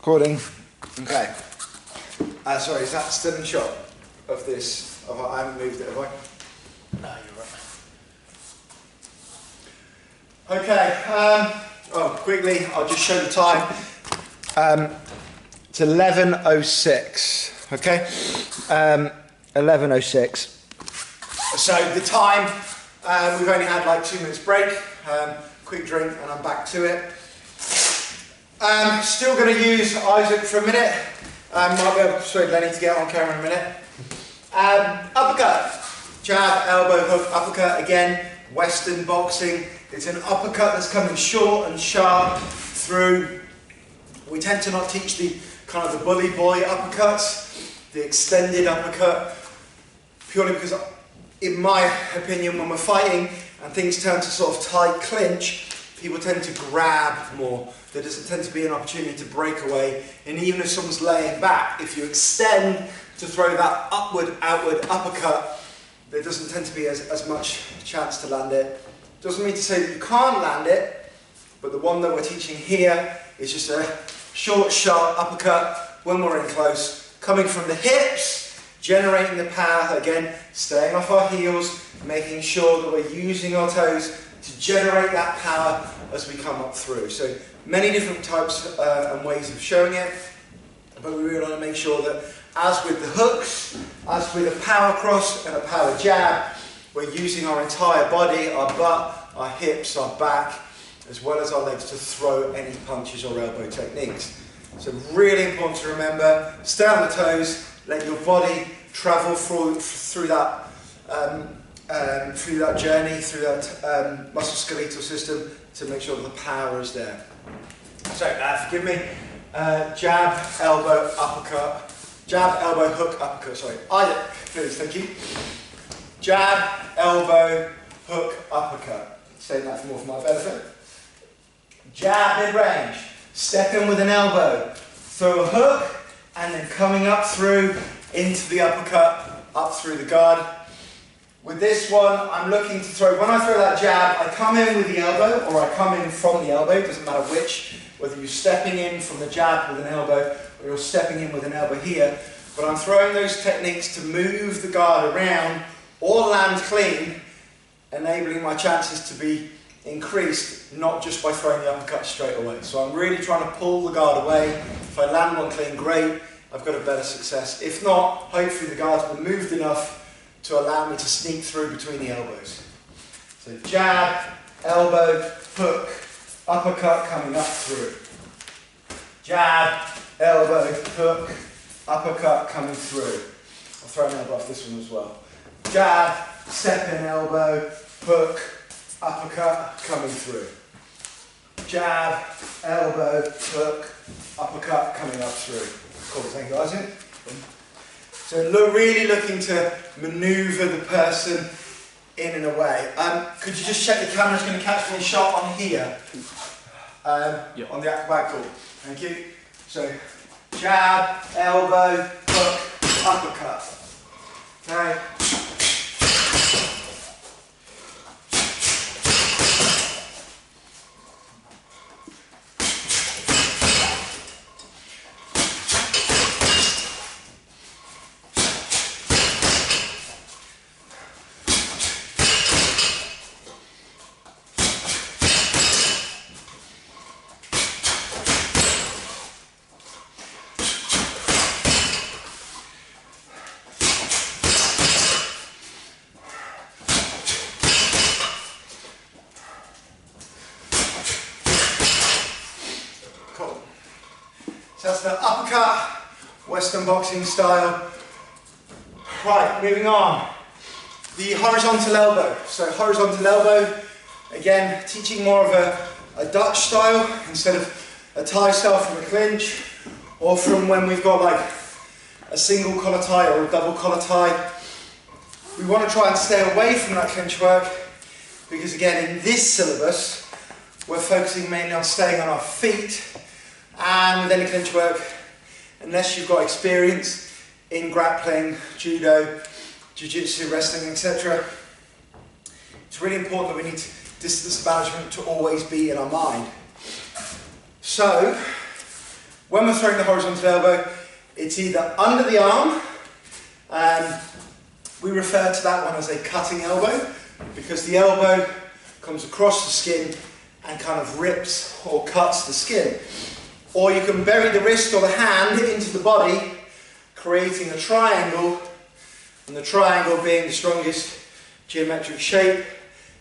Recording. Okay. Sorry, is that still in shot of this? I haven't moved it, have I? No, you're right. Okay. Quickly, I'll just show the time. It's 11:06. Okay. 11:06. So the time, we've only had like 2 minutes break. Quick drink, and I'm back to it. Still going to use Isaac for a minute. Might be able to persuade Lenny to get on camera in a minute. Uppercut. Jab, elbow, hook, uppercut. Again, Western boxing. It's an uppercut that's coming short and sharp through. We tend to not teach the kind of the bully boy uppercuts, the extended uppercut, purely because, in my opinion, when we're fighting and things turn to sort of tight clinch, people tend to grab more. There doesn't tend to be an opportunity to break away. And even if someone's laying back, if you extend to throw that upward, outward uppercut, there doesn't tend to be as much chance to land it. Doesn't mean to say that you can't land it, but the one that we're teaching here is just a short, sharp uppercut when we're in close, coming from the hips, generating the power, again, staying off our heels, making sure that we're using our toes to generate that power as we come up through. So many different types and ways of showing it, but we really want to make sure that as with the hooks, as with a power cross and a power jab, we're using our entire body, our butt, our hips, our back, as well as our legs to throw any punches or elbow techniques. So really important to remember, stay on the toes, let your body travel through that journey, through that musculoskeletal system to make sure that the power is there. So, forgive me, jab, elbow, uppercut, jab, elbow, hook, uppercut, sorry. Isaac, please, thank you. Jab, elbow, hook, uppercut. Saying that for my benefit. Jab mid-range, step in with an elbow, throw a hook, and then coming up through into the uppercut, up through the guard. With this one, I'm looking to throw, when I throw that jab, I come in with the elbow, or I come in from the elbow, doesn't matter which, whether you're stepping in from the jab with an elbow, or you're stepping in with an elbow here, but I'm throwing those techniques to move the guard around, or land clean, enabling my chances to be increased, not just by throwing the uppercut straight away. So I'm really trying to pull the guard away. If I land one clean, great, I've got a better success. If not, hopefully the guard's been moved enough to allow me to sneak through between the elbows. So jab, elbow, hook, uppercut coming up through. Jab, elbow, hook, uppercut coming through. I'll throw an elbow off this one as well. Jab, step in elbow, hook, uppercut coming through. Jab, elbow, hook, uppercut coming up through. Cool, thank you, Isaac. So really looking to manoeuvre the person in and away. Could you just check the camera's going to catch me shot on here? Yep. On the acrobat, cool. Thank you. So jab, elbow, hook, uppercut. Okay. So that's the uppercut, Western boxing style. Right, moving on. The horizontal elbow. So horizontal elbow, again, teaching more of a Dutch style instead of a Thai style from a clinch, or from when we've got like a single collar tie or a double collar tie. We want to try and stay away from that clinch work because, again, in this syllabus, we're focusing mainly on staying on our feet. And with any clinch work, unless you've got experience in grappling, judo, jiu-jitsu, wrestling, etc., it's really important that we need distance management to always be in our mind. So, When we're throwing the horizontal elbow, it's either under the arm, we refer to that one as a cutting elbow, because the elbow comes across the skin and kind of rips or cuts the skin. Or you can bury the wrist or the hand into the body, creating a triangle, and the triangle being the strongest geometric shape.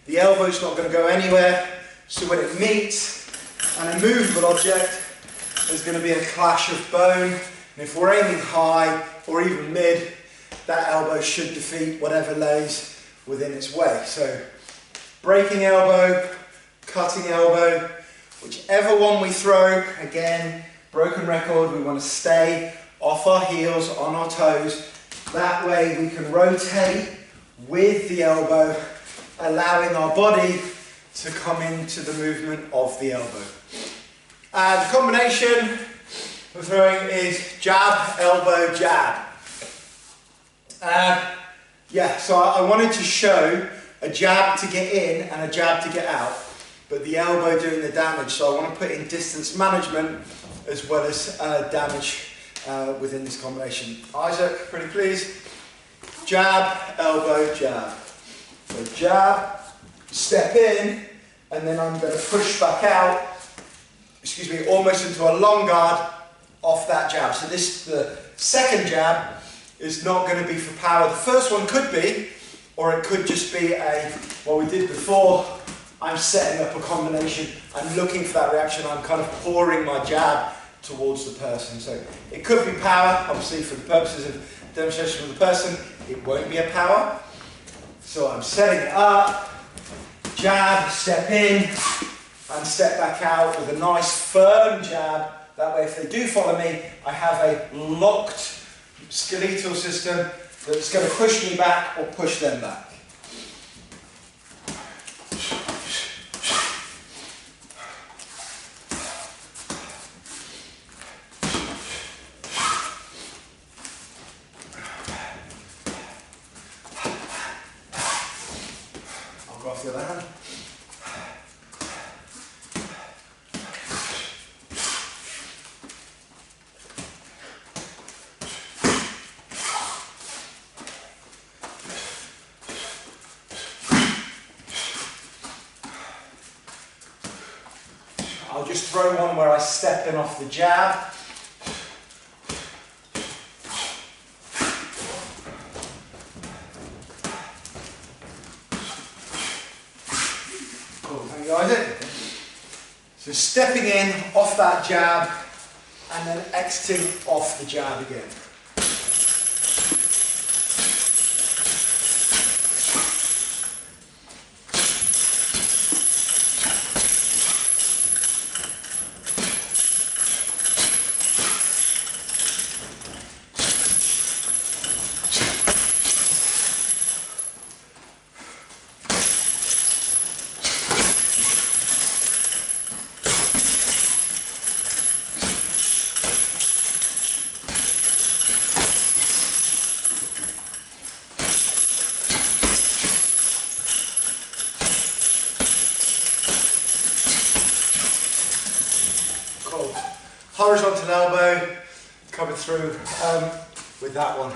The elbow's not going to go anywhere, so when it meets an immovable object, there's going to be a clash of bone, and if we're aiming high or even mid, that elbow should defeat whatever lays within its way. So, breaking elbow, cutting elbow, whichever one we throw, again, broken record, we want to stay off our heels, on our toes. That way we can rotate with the elbow, allowing our body to come into the movement of the elbow. And the combination we're throwing is jab, elbow, jab. So I wanted to show a jab to get in and a jab to get out, but the elbow doing the damage, so I want to put in distance management as well as damage within this combination. Isaac, pretty please. Jab, elbow, jab. So jab, step in, and then I'm going to push back out, almost into a long guard off that jab. So the second jab is not going to be for power. The first one could be, or it could just be what we did before. I'm setting up a combination, I'm looking for that reaction, I'm kind of pouring my jab towards the person. So it could be power, obviously for the purposes of demonstration with the person, it won't be a power. So I'm setting it up, jab, step in, and step back out with a nice firm jab. That way if they do follow me, I have a locked skeletal system that's going to push me back or push them back. I'll go off the other hand. I'll just throw one where I step in off the jab. Cool, thank you, Isaac. So stepping in off that jab and then exiting off the jab again. Horizontal elbow, coming through with that one.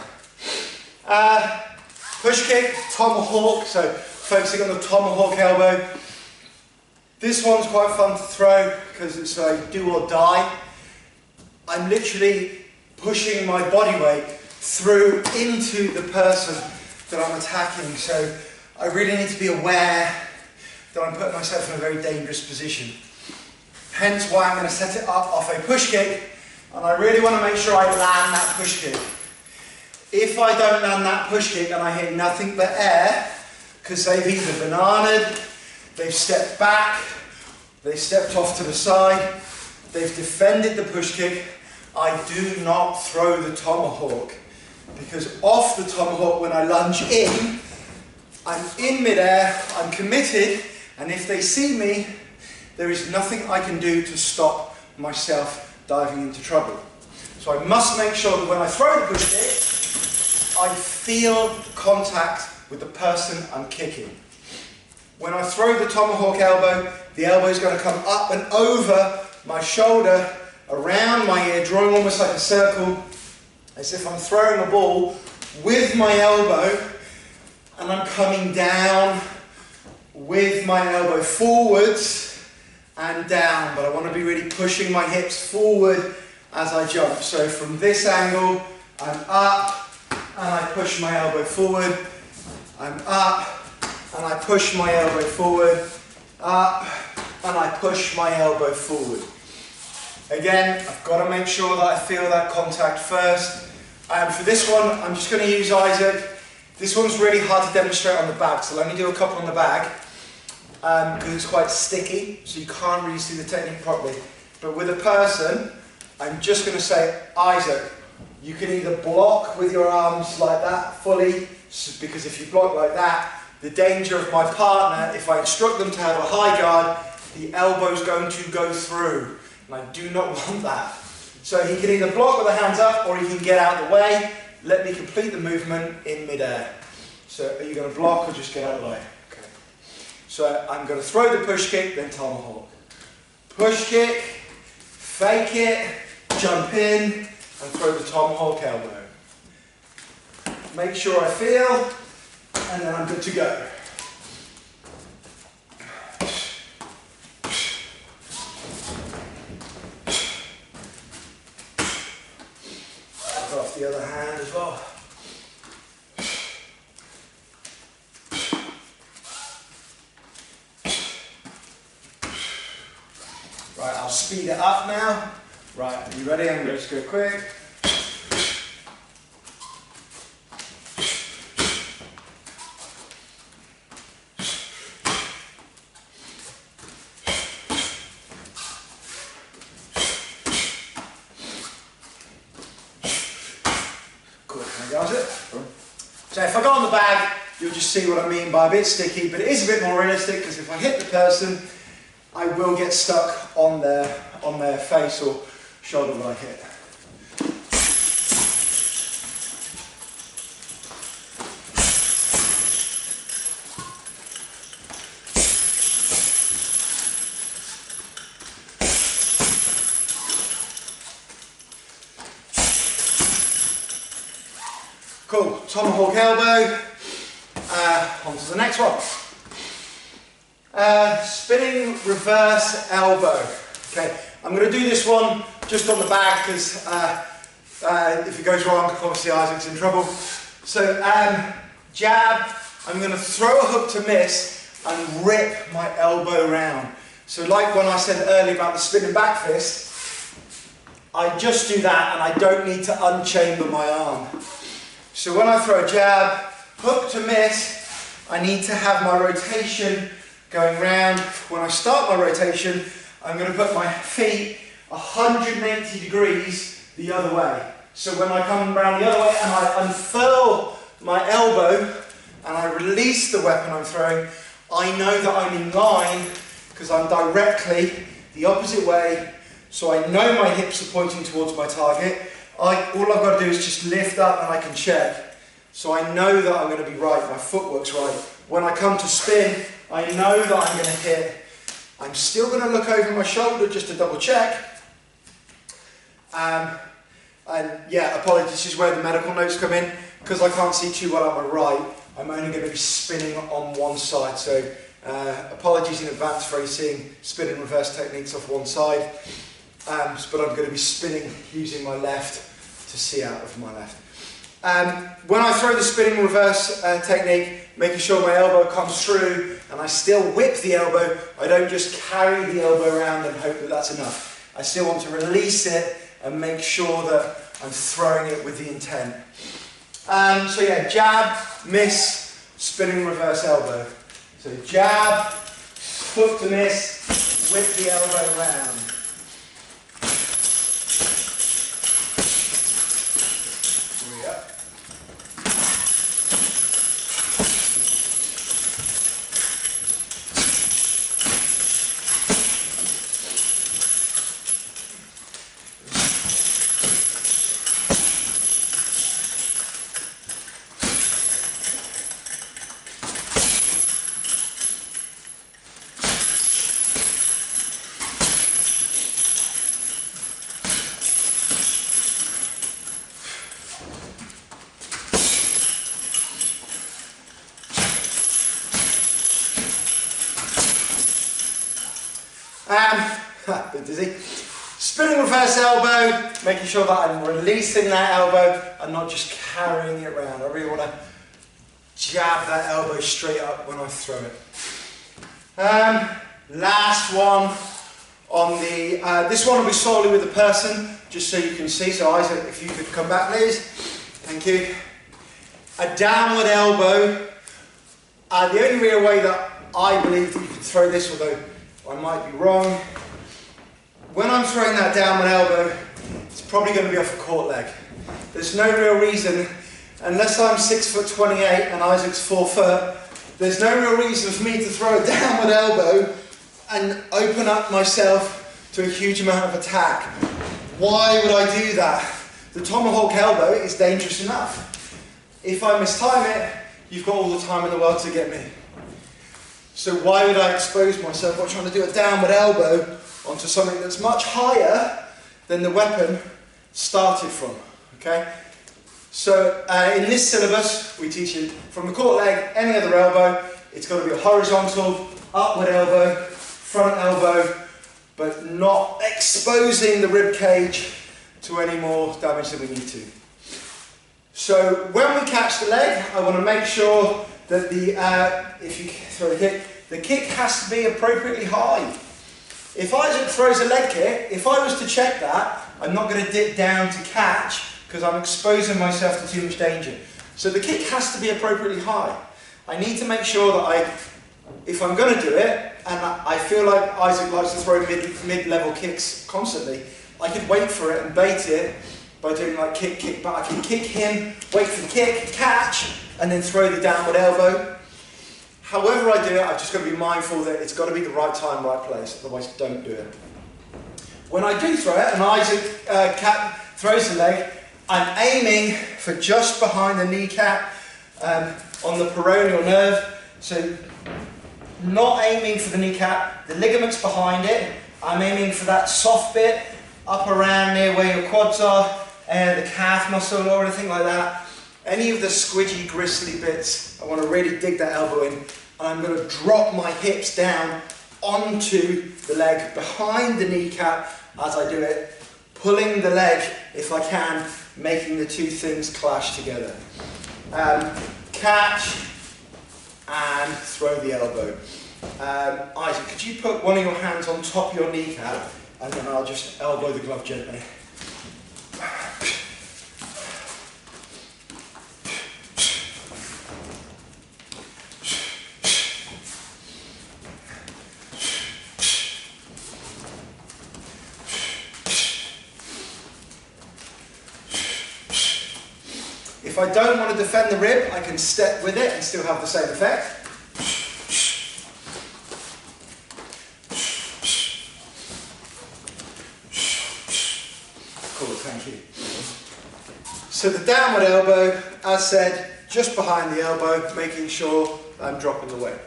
Push kick, tomahawk, so focusing on the tomahawk elbow. This one's quite fun to throw because it's a do or die. I'm literally pushing my body weight through into the person that I'm attacking, so I really need to be aware that I'm putting myself in a very dangerous position. Hence why I'm going to set it up off a push kick, and I really want to make sure I land that push kick. If I don't land that push kick and I hit nothing but air, because they've either bananaed, they've stepped back, they stepped off to the side, they've defended the push kick, I do not throw the tomahawk. Because off the tomahawk, when I lunge in, I'm in midair, I'm committed, and if they see me, there is nothing I can do to stop myself diving into trouble. So I must make sure that when I throw the push kick, I feel contact with the person I'm kicking. When I throw the tomahawk elbow, the elbow is going to come up and over my shoulder, around my eardrum, drawing almost like a circle, as if I'm throwing a ball with my elbow, and I'm coming down with my elbow forwards and down, but I want to be really pushing my hips forward as I jump. So from this angle, I'm up and I push my elbow forward. I'm up and I push my elbow forward. Up and I push my elbow forward. Again, I've got to make sure that I feel that contact first. For this one, I'm just going to use Isaac. This one's really hard to demonstrate on the bag, so let me do a couple on the bag. Because it's quite sticky, so you can't really see the technique properly. But with a person, I'm just going to say, Isaac, you can either block with your arms like that fully, because if you block like that, the danger of my partner, if I instruct them to have a high guard, the elbow's going to go through, and I do not want that. So he can either block with the hands up, or he can get out of the way. Let me complete the movement in mid-air. So are you going to block or just get out of the way? So I'm going to throw the push kick, then tomahawk. Push kick, fake it, jump in, and throw the tomahawk elbow. Make sure I feel, and then I'm good to go. I've got the other hand as well. Right, I'll speed it up now. Right, are you ready? I'm going to just go quick. Cool, can I go it? So if I go on the bag, you'll just see what I mean by a bit sticky, but it is a bit more realistic, because if I hit the person, I will get stuck on their face or shoulder when I hit. Cool, tomahawk elbow, on to the next one. Spinning reverse elbow. Okay, I'm going to do this one just on the bag, because if it goes wrong, obviously Isaac's in trouble. So jab, I'm going to throw a hook to miss and rip my elbow round. So like when I said earlier about the spinning back fist, I just do that and I don't need to unchamber my arm. So when I throw a jab, hook to miss, I need to have my rotation going round. When I start my rotation, I'm going to put my feet 180 degrees the other way. So when I come around the other way and I unfurl my elbow and I release the weapon I'm throwing, I know that I'm in line because I'm directly the opposite way. So I know my hips are pointing towards my target. All I've got to do is just lift up and I can check. So I know that I'm going to be right, my footwork's right. When I come to spin, I know that I'm going to hit. I'm still going to look over my shoulder just to double check. And yeah, apologies, this is where the medical notes come in. Because I can't see too well on my right, I'm only going to be spinning on one side. So apologies in advance for seeing spin and reverse techniques off one side. But I'm going to be spinning using my left to see out of my left. When I throw the spinning reverse technique, making sure my elbow comes through and I still whip the elbow, I don't just carry the elbow around and hope that that's enough. I still want to release it and make sure that I'm throwing it with the intent. So yeah, jab, miss, spinning reverse elbow. So jab, hook to miss, whip the elbow round. bit dizzy. Spinning reverse elbow, making sure that I'm releasing that elbow and not just carrying it around. I really want to jab that elbow straight up when I throw it. Last one on the, this one will be solely with the person, just so you can see. So Isaac, if you could come back please. Thank you. A downward elbow. The only real way that I believe that you can throw this, although I might be wrong, when I'm throwing that downward elbow, it's probably going to be off a court leg. There's no real reason, unless I'm 6'28" and Isaac's 4 foot, there's no real reason for me to throw a downward elbow and open up myself to a huge amount of attack. Why would I do that? The tomahawk elbow is dangerous enough. If I mistime it, you've got all the time in the world to get me. So why would I expose myself by trying to do a downward elbow onto something that's much higher than the weapon started from, okay? So in this syllabus, we teach you from the court leg, any other elbow, it's got to be a horizontal, upward elbow, front elbow, but not exposing the rib cage to any more damage than we need to. So when we catch the leg, I want to make sure that if you throw the kick has to be appropriately high. If Isaac throws a leg kick, if I was to check that, I'm not going to dip down to catch because I'm exposing myself to too much danger. So the kick has to be appropriately high. I need to make sure that if I'm going to do it, and I feel like Isaac likes to throw mid-level kicks constantly, I could wait for it and bait it by doing like kick, kick, but I can kick him, wait for the kick, catch, and then throw the downward elbow. However I do it, I've just got to be mindful that it's got to be the right time, right place, otherwise don't do it. When I do throw it, and Isaac throws the leg, I'm aiming for just behind the kneecap on the peroneal nerve. So not aiming for the kneecap, the ligaments behind it. I'm aiming for that soft bit up around near where your quads are, the calf muscle or anything like that. Any of the squidgy, gristly bits, I want to really dig that elbow in. And I'm going to drop my hips down onto the leg behind the kneecap as I do it, pulling the leg if I can, making the two things clash together. Catch and throw the elbow. Isaac, could you put one of your hands on top of your kneecap and then I'll just elbow the glove gently. If I don't want to defend the rib, I can step with it and still have the same effect. Cool, thank you. So the downward elbow, as said, just behind the elbow, making sure I'm dropping the weight.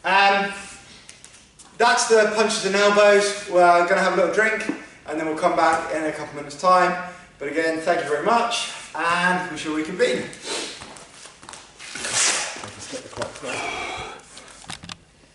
That's the punches and elbows. We're going to have a little drink and then we'll come back in a couple minutes' time. But again, thank you very much, and we shall reconvene.